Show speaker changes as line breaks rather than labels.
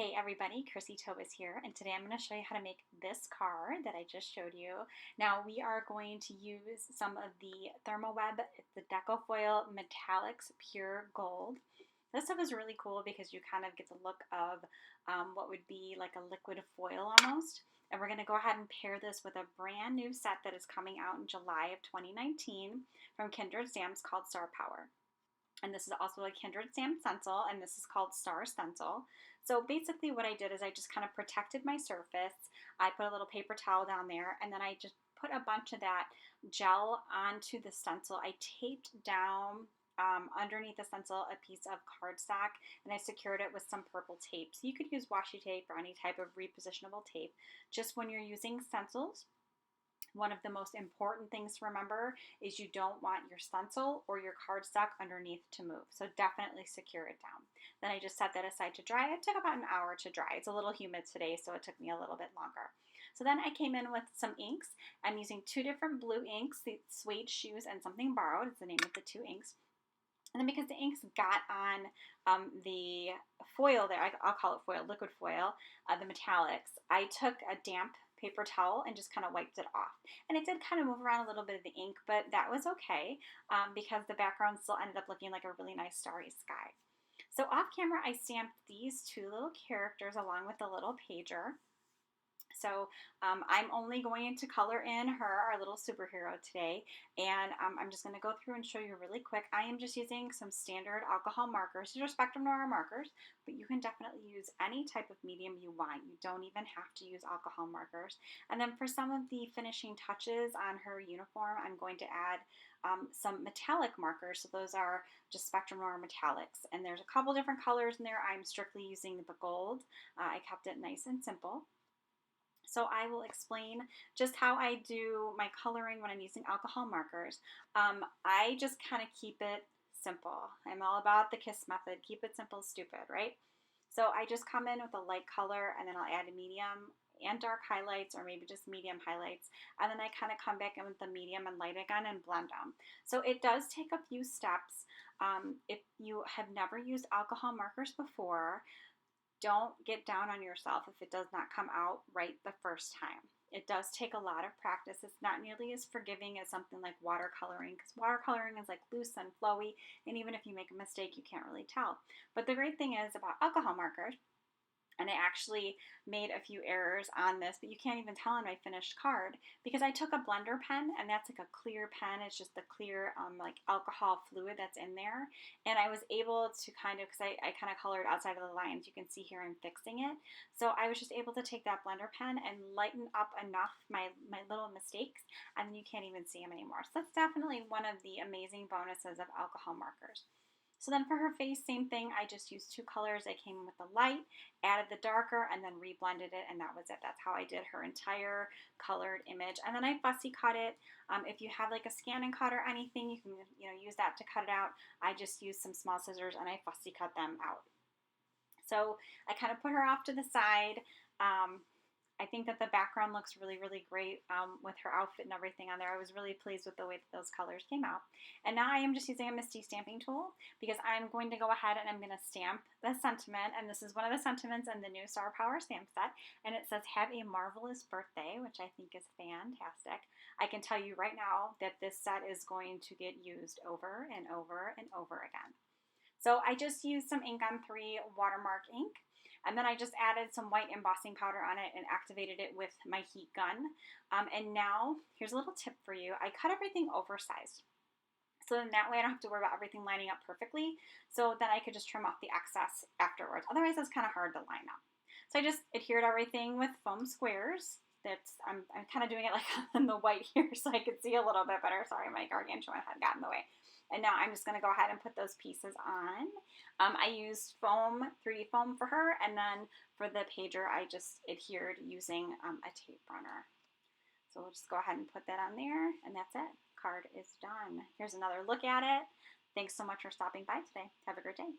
Hey everybody, Chrissy Tobis here, and today I'm going to show you how to make this card that I just showed you. Now we are going to use some of the ThermoWeb, the DecoFoil Metallix Pure Gold. This stuff is really cool because you kind of get the look of what would be like a liquid foil almost. And we're going to go ahead and pair this with a brand new set that is coming out in July of 2019 from Kindred Stamps called Star Power. And this is also a Kindred stamp stencil, and this is called Star Stencil. So basically what I did is I just kind of protected my surface. I put a little paper towel down there, and then I just put a bunch of that gel onto the stencil. I taped down underneath the stencil a piece of cardstock, and I secured it with some purple tape. So you could use washi tape or any type of repositionable tape. Just when you're using stencils, one of the most important things to remember is you don't want your stencil or your cardstock underneath to move. So definitely secure it down. Then I just set that aside to dry. It took about an hour to dry. It's a little humid today, so it took me a little bit longer. So then I came in with some inks. I'm using two different blue inks, the Suede Shoes and Something Borrowed is the name of the two inks. And then because the inks got on the foil there, I'll call it foil, liquid foil, the metallics, I took a damp paper towel and just kind of wiped it off. And it did kind of move around a little bit of the ink, but that was okay because the background still ended up looking like a really nice starry sky. So off camera, I stamped these two little characters along with the little pager. So I'm only going to color in her, our little superhero today, and I'm just going to go through and show you really quick. I am just using some standard alcohol markers. These are Spectrum Noir markers, but you can definitely use any type of medium you want. You don't even have to use alcohol markers. And then for some of the finishing touches on her uniform, I'm going to add some metallic markers. So those are just Spectrum Noir Metallix, and there's a couple different colors in there. I'm strictly using the gold. I kept it nice and simple. So I will explain just how I do my coloring when I'm using alcohol markers. I just kind of keep it simple. I'm all about the KISS method. Keep it simple, stupid, right? So I just come in with a light color, and then I'll add a medium and dark highlights, or maybe just medium highlights. And then I kind of come back in with the medium and light again and blend them. So it does take a few steps. If you have never used alcohol markers before, don't get down on yourself if it does not come out right the first time. It does take a lot of practice. It's not nearly as forgiving as something like watercoloring, because watercoloring is like loose and flowy, and even if you make a mistake, you can't really tell. But the great thing is about alcohol markers, and I actually made a few errors on this, but you can't even tell on my finished card because I took a blender pen, and that's like a clear pen. It's just the clear like alcohol fluid that's in there. And I was able to kind of, because I kind of colored outside of the lines. You can see here I'm fixing it. So I was just able to take that blender pen and lighten up enough my little mistakes, and then you can't even see them anymore. So that's definitely one of the amazing bonuses of alcohol markers. So then for her face, same thing. I just used two colors. I came in with the light, added the darker, and then reblended it, and that was it. That's how I did her entire colored image. And then I fussy cut it. If you have like a scan and cut or anything, you can use that to cut it out. I just used some small scissors and I fussy cut them out. So I kind of put her off to the side. I think that the background looks really, really great with her outfit and everything on there. I was really pleased with the way that those colors came out. And now I am just using a Misty stamping tool because I'm going to go ahead and I'm going to stamp the sentiment. And this is one of the sentiments in the new Star Power stamp set. And it says, "Have a marvelous birthday," which I think is fantastic. I can tell you right now that this set is going to get used over and over and over again. So I just used some ink on 3 watermark ink. And then I just added some white embossing powder on it and activated it with my heat gun. And now, here's a little tip for you. I cut everything oversized. So then that way I don't have to worry about everything lining up perfectly. So then I could just trim off the excess afterwards. Otherwise, it's kind of hard to line up. So I just adhered everything with foam squares. I'm kind of doing it like on the white here so I could see a little bit better. Sorry, my gargantuan had gotten in the way. And now I'm just going to go ahead and put those pieces on. I used foam, 3D foam for her, and then for the pager, I just adhered using a tape runner. So we'll just go ahead and put that on there, and that's it. Card is done. Here's another look at it. Thanks so much for stopping by today. Have a great day.